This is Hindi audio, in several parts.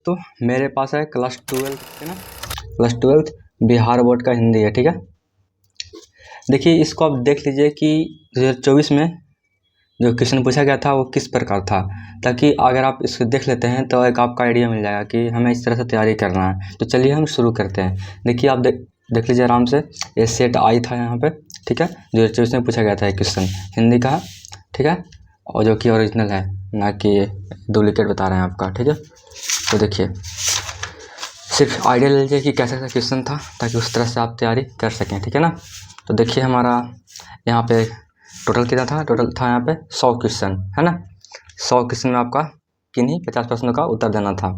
तो मेरे पास है क्लास 12 है ना, क्लास 12 बिहार बोर्ड का हिंदी है। ठीक है, देखिए इसको आप देख लीजिए कि 2024 में जो क्वेश्चन पूछा गया था वो किस प्रकार था, ताकि अगर आप इसको देख लेते हैं तो एक आपका आइडिया मिल जाएगा कि हमें इस तरह से तैयारी करना है। तो चलिए हम शुरू करते हैं। देखिए आप देख लीजिए आराम से, ये सेट आई था यहाँ पे। ठीक है, 2024 में पूछा गया था एक क्वेश्चन हिंदी का। ठीक है, और जो कि ओरिजिनल है, ना कि डुप्लीकेट बता रहे हैं आपका। ठीक है, तो देखिए सिर्फ आइडिया ले लीजिए कि कैसा कैसा क्वेश्चन था, ताकि उस तरह से आप तैयारी कर सकें। ठीक है ना, तो देखिए हमारा यहाँ पे टोटल कितना था, टोटल था यहाँ पे 100 क्वेश्चन है ना। 100 क्वेश्चन में आपका किन्हीं 50 प्रश्नों का उत्तर देना था।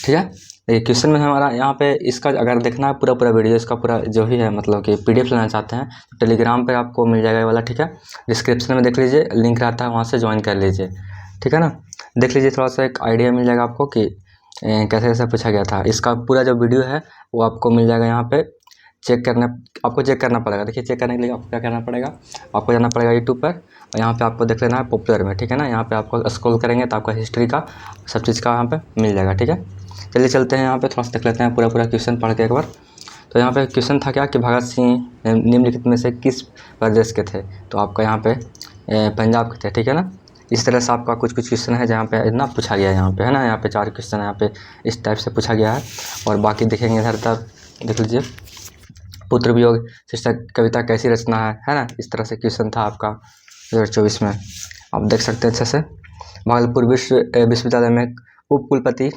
ठीक है, ये क्वेश्चन में हमारा यहाँ पे इसका अगर देखना है पूरा वीडियो, इसका पूरा जो भी है, मतलब कि PDF लेना चाहते हैं तो टेलीग्राम पे आपको मिल जाएगा ये वाला। ठीक है, डिस्क्रिप्शन में देख लीजिए, लिंक रहता है, वहाँ से ज्वाइन कर लीजिए। ठीक है ना, देख लीजिए, थोड़ा सा एक आइडिया मिल जाएगा आपको कि कैसे कैसे पूछा गया था। इसका पूरा जो वीडियो है वो आपको मिल जाएगा यहाँ पे। चेक करना पड़ेगा। देखिए चेक करने के लिए आपको क्या करना पड़ेगा, आपको जाना पड़ेगा यूट्यूब पर, और यहाँ पे आपको देख लेना है पॉपुलर में। ठीक है ना, यहाँ पे आपको स्क्रॉल करेंगे तो आपको हिस्ट्री का सब चीज़ का यहाँ पे मिल जाएगा। ठीक है, चलिए चलते हैं यहाँ पे, थोड़ा सा देख लेते हैं पूरा क्वेश्चन पढ़ के एक बार। तो यहाँ पे क्वेश्चन था क्या कि भगत सिंह निम्नलिखित में से किस प्रदेश के थे। तो आपका यहाँ पे पंजाब के थे। ठीक है ना, इस तरह से आपका कुछ क्वेश्चन है जहाँ पे ना पूछा गया है यहाँ पे, है ना। यहाँ पे 4 क्वेश्चन यहाँ पे इस टाइप से पूछा गया है, और बाकी देखेंगे इधर तक। देख लीजिए, पुत्र वियोग शीर्षक कविता कैसी रचना है ना। इस तरह से क्वेश्चन था आपका 2024 में, आप देख सकते हैं अच्छे से। भागलपुर विश्वविद्यालय में उप कुलपति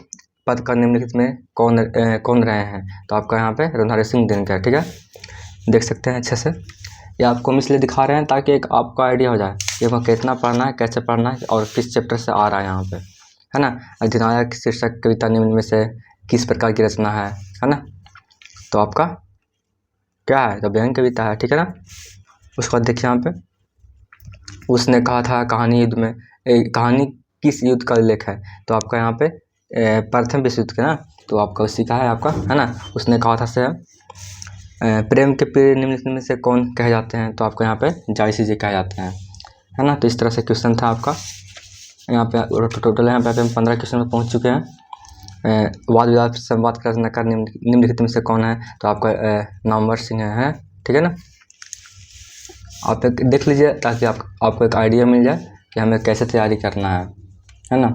पद का निम्नलिखित में कौन रहे हैं। तो आपका यहाँ पे रघुनाथ सिंह दिनकर। ठीक है, देख सकते हैं अच्छे से। ये आपको हम इसलिए दिखा रहे हैं ताकि एक आपका आइडिया हो जाए कि आपको कितना पढ़ना है, कैसे पढ़ना है, और किस चैप्टर से आ रहा है यहाँ पे, है ना। अधिनायक शीर्षक कविता निम्न में से किस प्रकार की रचना है ना। तो आपका क्या है, तो व्यंग्य कविता है। ठीक है ना, उसके बाद देखिए यहाँ पे उसने कहा था कहानी युद्ध में कहानी किस युद्ध का उल्लेख है। तो आपका यहाँ पे प्रथम विश्व युद्ध का ना, तो आपका उसी का है आपका, है ना। उसने कहा था से प्रेम के प्रिय निम्नलिखित में से कौन कहे जाते हैं। तो आपको यहाँ पे जायसी जी कहे जाते हैं, है ना। तो इस तरह से क्वेश्चन था आपका यहाँ पे। टोटल यहाँ पे हम 15 क्वेश्चन में पहुँच चुके हैं। वाद विवाद संवाद का रचनाकार निम्नलिखित में से कौन है। तो आपका नामवर सिंह है। ठीक है ना, आप देख लीजिए ताकि आपको एक आइडिया मिल जाए कि हमें कैसे तैयारी करना है ना।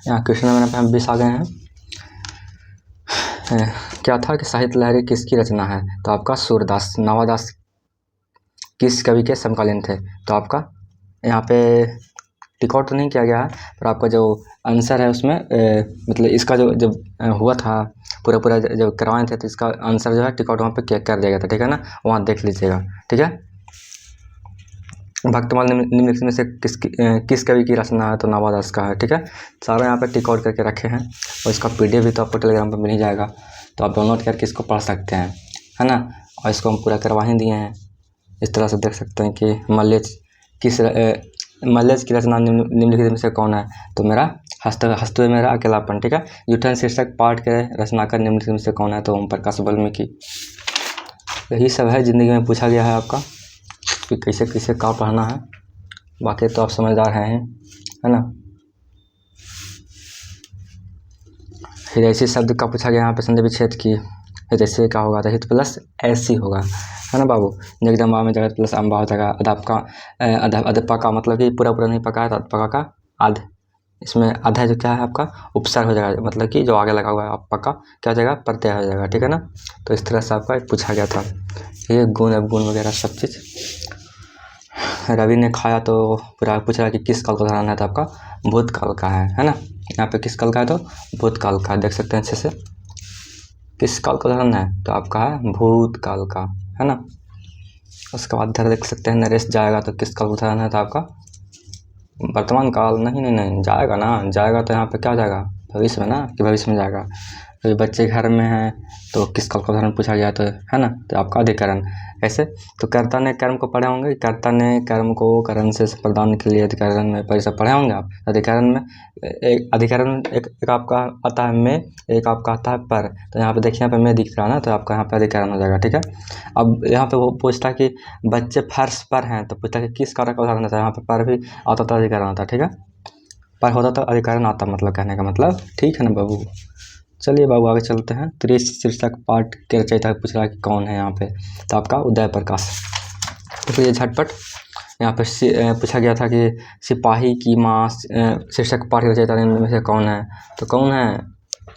यहाँ क्वेश्चन नंबर हम 20 आ गए हैं। क्या था कि साहित्य लहरी किसकी रचना है। तो आपका सूरदास नवादास किस कवि के समकालीन थे। तो आपका यहाँ पे टिकआउट तो नहीं किया गया है, पर आपका जो आंसर है उसमें मतलब इसका जो जब हुआ था पूरा जब करवाए थे, तो इसका आंसर जो है टिकआउट वहाँ पे कर दिया गया था। ठीक है ना, वहाँ देख लीजिएगा। ठीक है, भक्तमाल निम्नलिखित में से किस कवि की रचना है। तो नवादास का है। ठीक है, सारा यहाँ पे टिकआउट करके रखे हैं, और इसका PDF भी तो आपको टेलीग्राम पर मिल ही जाएगा, तो आप डाउनलोड करके इसको पढ़ सकते हैं, है ना। और इसको हम पूरा करवा ही दिए हैं। इस तरह से देख सकते हैं कि मल्लेज की रचना निम्नलिखित में से कौन है। तो मेरा हस्तवे मेरा अकेलापन। ठीक है, यूटन शीर्षक पाठ के रचनाकार निम्नलिखित में से कौन है। तो ओम प्रकाश वाल्मीकि। यही सब है जिंदगी में पूछा गया है आपका, कि कैसे कैसे क्या पढ़ना है। बाकी तो आप समझदार हैं, है ना। फिर ऐसे शब्द का पूछा गया यहाँ पे संधि विच्छेद की, जैसे क्या होगा, हित प्लस ऐसी होगा, है ना बाबू। जगदम्बा में जगत प्लस अम्बा हो जाएगा। अधपा का मतलब कि पूरा नहीं पका है, तो अधपका का आध, इसमें आधा जो क्या है आपका उपसर्ग हो जाएगा, मतलब कि जो आगे लगा हुआ है आप पक्का क्या हो जाएगा, प्रत्यय हो जाएगा। ठीक है ना, तो इस तरह से आपका पूछा गया था। ये गुण अवगुण वगैरह सब चीज़। रवि ने खाया तो पूरा पूछ रहा है कि किस काल का उदाहरण है। तो आपका भूतकाल का है ना। यहाँ पे किस काल का है, तो भूतकाल का। देख सकते हैं अच्छे से, किस काल का उदाहरण है। तो आपका है भूतकाल का, है ना। उसके बाद इधर देख सकते हैं नरेश जाएगा, तो किस काल का उदाहरण है। तो आपका वर्तमान काल। नहीं जाएगा ना, जाएगा तो यहाँ पे क्या हो जाएगा, भविष्य में ना, कि भविष्य में जाएगा। तो बच्चे घर में हैं तो किस काल का उदाहरण पूछा गया, तो है ना, तो आपका अधिकरण। ऐसे तो कर्ता ने कर्म को पढ़े होंगे, कर्ता ने कर्म को करण से प्रदान के लिए अधिकरण में परिसर पढ़े होंगे आप। अधिकरण में एक अधिकरण एक आपका आता है में, एक आपका आता है पर। तो यहाँ पे देखिए, यहाँ पे में दिख रहा है ना, तो आपका यहाँ पे अधिकरण हो जाएगा। ठीक है, अब यहाँ पे वो पूछता है कि बच्चे फर्श पर हैं, तो पूछता है कि किस कारक का उदाहरण होता है। यहाँ पे पर भी आता तो अधिकरण आता है। ठीक है, पर होता तो अधिकरण आता, मतलब कहने का मतलब। ठीक है ना बाबू, चलिए बाबू आगे चलते हैं। शीर्षक पाठ के रचयिता पूछ रहा है कि कौन है यहाँ पे, तो आपका उदय प्रकाश। तो ये झटपट यहाँ पे पूछा गया था कि सिपाही की माँ शीर्षक पाठ के रचयिता में से कौन है, तो कौन है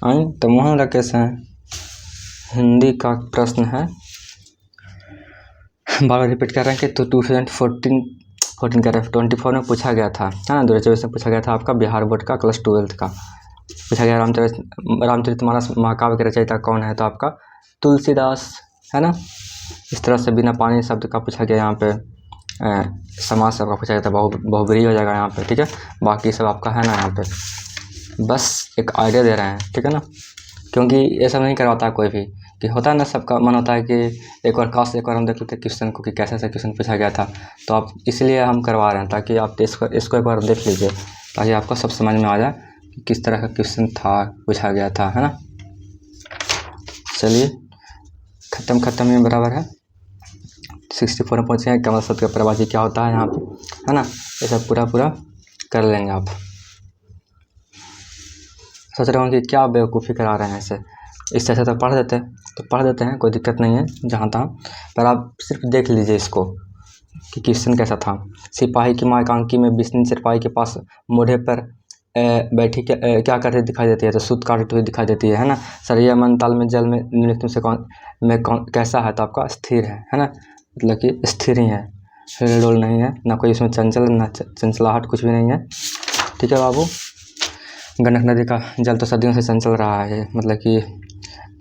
आई, तो मोहन राकेश हैं। हिंदी का प्रश्न है, बार बार रिपीट कर रहे हैं कि तो 2014 कह रहे 24 में पूछा गया था, है ना, 2024 में पूछा गया था आपका बिहार बोर्ड का क्लास 12 का। पूछा गया रामचरितमानस महाकाव्य के रचयिता कौन है, तो आपका तुलसीदास, है ना। इस तरह से बिना पानी शब्द का पूछा गया यहाँ पे, समाज सबका पूछा गया था, बहुब्रीहि हो जाएगा यहाँ पे। ठीक है, बाकी सब आपका है ना यहाँ पे, बस एक आइडिया दे रहे हैं। ठीक है ना, क्योंकि ये सब नहीं करवाता कोई भी, कि होता है ना, सबका मन होता है कि एक बार हम देख लेते क्वेश्चन को कि कैसे ऐसा क्वेश्चन पूछा गया था। तो आप इसलिए हम करवा रहे हैं, ताकि आप इसको एक बार देख लीजिए, ताकि आपको सब समझ में आ जाए कि किस तरह का क्वेश्चन था, पूछा गया था, है ना। चलिए खत्म ये बराबर है। 64 में पहुँचे हैं। कमल शब्द का प्रवाची क्या होता है यहाँ पे, है ना, ये सब पूरा कर लेंगे आप। सोच रहे होंगे कि क्या बेवकूफ़ी करा रहे हैं ऐसे, इससे अच्छा तो पढ़ देते हैं, कोई दिक्कत नहीं है जहाँ तहाँ, पर आप सिर्फ देख लीजिए इसको कि क्वेश्चन कैसा था। सिपाही की माँ एकांकी में बिस्नी सिपाही के पास मोढ़े पर बैठी क्या करती दिखाई देती है, तो सूत काटते हुए दिखाई देती है ना। सरिया मन ताल में जल में निम्नलिखित से कौन कैसा है, तो आपका स्थिर है ना, मतलब कि स्थिर ही है, हिल डोल नहीं है, ना कोई इसमें चंचल ना चंचलाहट, कुछ भी नहीं है। ठीक है बाबू, गंडक नदी का जल तो सदियों से चंचल रहा है, मतलब कि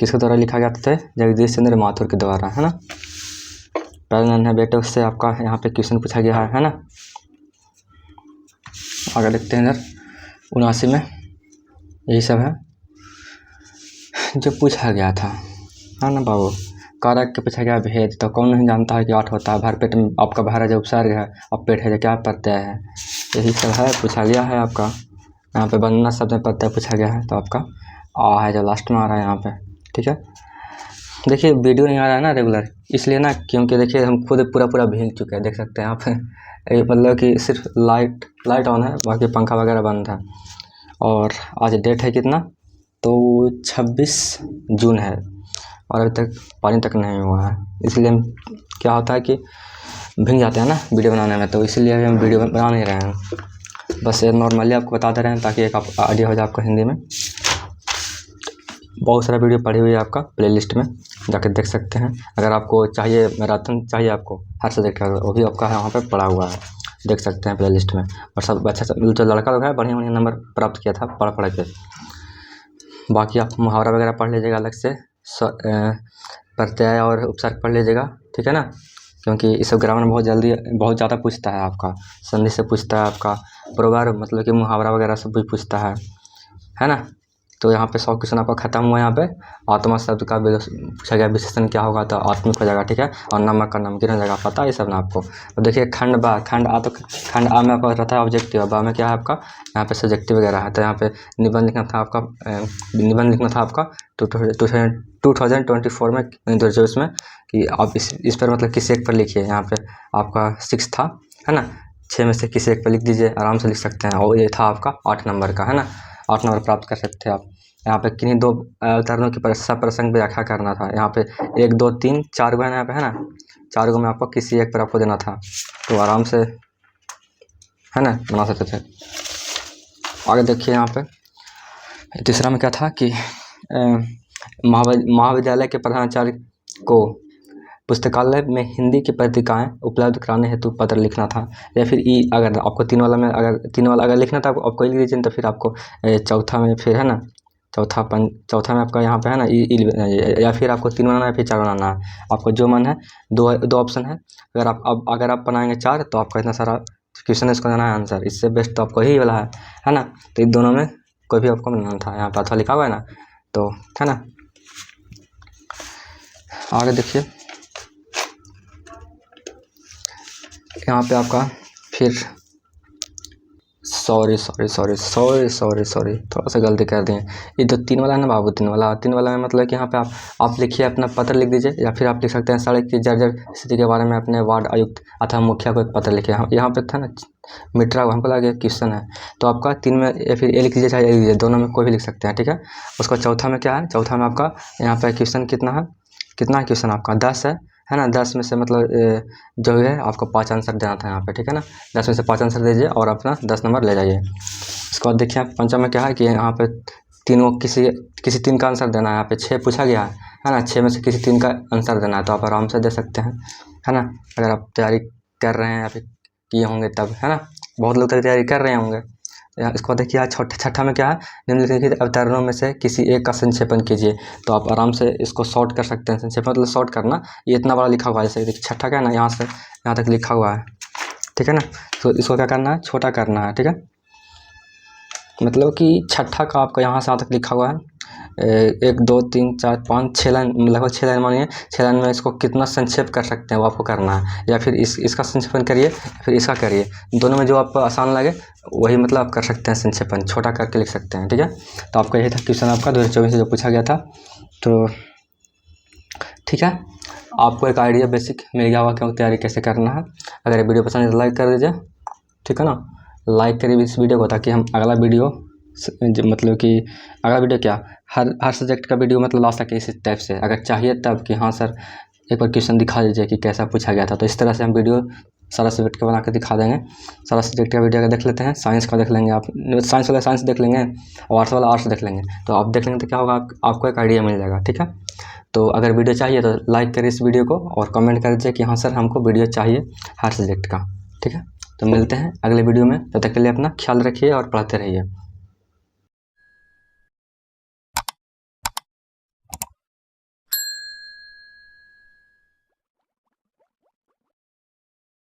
किसके द्वारा लिखा गया था, जगदीश चंद्र माथुर के द्वारा, है ना। पहले नन्हे बेटे उससे आपका यहाँ पे क्वेश्चन पूछा गया है ना। आगे देखते हैं इधर 79 में, यही सब है जो पूछा गया था, है ना बाबू। कारक के पूछा गया भेद, तो कौन नहीं जानता है कि 8 होता है। भर पेट में आपका भर है जो उपसर्ग है, अब पेट है जो क्या प्रत्यय है, यही सब है पूछा गया है आपका। यहाँ पे वंदना शब्द में प्रत्यय पूछा गया है, तो आपका आ है जो लास्ट में आ रहा है यहाँ पे। ठीक है, देखिए वीडियो नहीं आ रहा है ना रेगुलर, इसलिए ना, क्योंकि देखिए हम खुद पूरा भीग चुके हैं, देख सकते हैं आप। मतलब कि सिर्फ लाइट ऑन है, बाकी पंखा वगैरह बंद है। और आज डेट है कितना, तो 26 जून है, और अभी तक पानी तक नहीं हुआ है, इसलिए क्या होता है कि भीग जाते हैं ना वीडियो बनाने में, तो इसलिए हम वीडियो बना नहीं रहे हैं। बस ये नॉर्मली आपको बता दे रहे हैं, ताकि एक आइडिया हो जाए आपको हिंदी में। बहुत सारा वीडियो पड़ी हुई है आपका प्लेलिस्ट में, जाकर देख सकते हैं। अगर आपको चाहिए मैराथन चाहिए आपको हर सब्जेक्ट का, वो भी आपका वहाँ पे पड़ा हुआ है, देख सकते हैं प्लेलिस्ट में। और सब अच्छा जो लड़का लोग है बढ़िया नंबर प्राप्त किया था पढ़ के। बाकी आप मुहावरा वगैरह पढ़ लीजिएगा अलग से, प्रत्यय और उपसर्ग पढ़ लीजिएगा, ठीक है ना, क्योंकि इस सब ग्रामर बहुत ज़्यादा पूछता है आपका, संधि से पूछता है आपका, प्रोवर्ब मतलब कि मुहावरा वगैरह सब भी पूछता है ना। तो यहाँ पे 100 क्वेश्चन आपका खत्म हुआ। यहाँ पे आत्मा शब्द का पूछा गया विशेषण क्या होगा, तो आत्मिक हो जाएगा, ठीक है, और नमक का नमकीन हो जाएगा, पता है ये सब ना आपको। तो देखिए खंड आ में आपका रहता है ऑब्जेक्टिव, बा में क्या है आपका यहाँ पे सब्जेक्टिव वगैरह है। तो यहाँ पे निबंध लिखना था आपका 2024 में 2024 में, कि आप इस पर मतलब किसी एक पर लिखिए। यहाँ पे आपका 6 था, है ना, 6 में से किसी एक पर लिख दीजिए, आराम से लिख सकते हैं। और ये था आपका 8 नंबर का, है ना, 8 नंबर प्राप्त कर सकते हैं आप। यहाँ पे किन्हीं 2 उदाहरणों की प्रसंग व्याख्या करना था। यहाँ पे 1 2 3 4 गो यहाँ पे, है ना, 4 गो में आपको किसी एक पर आपको देना था, तो आराम से, है ना, बना सकते थे। आगे देखिए यहाँ पे तीसरा में क्या था कि महाविद्यालय के प्रधानाचार्य को पुस्तकालय में हिंदी की पत्रिकाएं उपलब्ध कराने हेतु पत्र लिखना था। या फिर अगर आपको 3 वाला में अगर लिखना था आपको लिख दीजिए, तो फिर आपको चौथा में फिर, है ना, चौथा में आपका यहाँ पे, है ना, या फिर आपको 3 बनाना है, फिर 4 बनाना है, आपको जो मन है। 2 ऑप्शन है। अगर आप बनाएंगे 4, तो आपका इतना सारा क्वेश्चन इसको देना है आंसर, इससे बेस्ट तो आपको ही वाला है ना। तो इन दोनों में कोई भी आपको बनाना था। यहाँ पर अथवा लिखा हुआ है ना, तो है ना। आगे देखिए, यहाँ पे आपका फिर सॉरी थोड़ा सा गलती कर दिए। ये जो 3 वाला है ना बाबू, 3 वाला में मतलब कि यहाँ पे आप लिखिए, अपना पत्र लिख दीजिए, या फिर आप लिख सकते हैं सड़क की जर्जर स्थिति के बारे में अपने वार्ड आयुक्त अथवा मुखिया को एक पत्र लिखिए। यहाँ पे था ना मीठा, हमको लगे क्वेश्चन है, तो आपका 3 में या फिर ए लिख लीजिए चाहे ए लिख लीजिए, दोनों में कोई भी लिख सकते हैं, ठीक है। उसका चौथा में क्या है, चौथा में आपका यहाँ पे क्वेश्चन कितना है क्वेश्चन आपका 10 है ना। 10 में से मतलब जो है आपको 5 आंसर देना था यहाँ पे, ठीक है ना। 10 में से 5 आंसर दीजिए और अपना 10 नंबर ले जाइए। इसके बाद देखिए पंचम में क्या है कि यहाँ पे तीनों किसी 3 का आंसर देना है। यहाँ पे 6 पूछा गया है ना, 6 में से किसी 3 का आंसर देना है, तो आप आराम से दे सकते हैं, है ना। अगर आप तैयारी कर रहे हैं या फिर किए होंगे तब, है ना। बहुत लोग तैयारी कर रहे होंगे। इसको देखिए आज छठा में क्या है, निम्नलिखित अवधारणाओं में से किसी एक का संक्षेपण कीजिए। तो आप आराम से इसको शॉर्ट कर सकते हैं। संक्षेपण मतलब शॉर्ट करना। ये इतना बड़ा लिखा हुआ है, जैसे देखिए छठा का है ना, यहाँ से यहाँ तक लिखा हुआ है, ठीक है ना। तो इसको क्या करना है, छोटा करना है, ठीक है। मतलब कि छठा का आपका यहाँ से यहाँ तक लिखा हुआ है 1 2 3 4 5 6 लाइन, लगभग 6 लाइन मानिए। 6 लाइन में इसको कितना संक्षेप कर सकते हैं वो आपको करना है, या फिर इसका संक्षेपण करिए, फिर इसका करिए। दोनों में जो आपको आसान लगे वही मतलब आप कर सकते हैं, संक्षेपण छोटा करके लिख सकते हैं, ठीक है। तो आपका यही था क्वेश्चन आपका 2024 से जो पूछा गया था। तो ठीक है, आपको एक आइडिया बेसिक मिल गया होगा क्यों तैयारी कैसे करना है। अगर ये वीडियो पसंद है तो लाइक कर दीजिए, ठीक है ना। लाइक करिए इस वीडियो को, ताकि हम अगला वीडियो मतलब कि अगला वीडियो क्या हर सब्जेक्ट का वीडियो मतलब ला सके इस टाइप से। अगर चाहिए तब कि हाँ सर एक बार क्वेश्चन दिखा दीजिए कि कैसा पूछा गया था, तो इस तरह से हम वीडियो सारा सब्जेक्ट का बना के दिखा देंगे। सारा सब्जेक्ट का वीडियो अगर देख लेते हैं, साइंस का देख लेंगे, आप साइंस वाला साइंस देख लेंगे और आर्ट्स वाला आर्ट्स देख लेंगे। तो आप देख लेंगे तो क्या होगा, आपको एक आइडिया मिल जाएगा, ठीक है। तो अगर वीडियो चाहिए तो लाइक करिए इस वीडियो को और कमेंट कर दीजिए कि हाँ सर हमको वीडियो चाहिए हर सब्जेक्ट का, ठीक है। तो मिलते हैं अगले वीडियो में, तब तक के लिए अपना ख्याल रखिए और पढ़ते रहिए।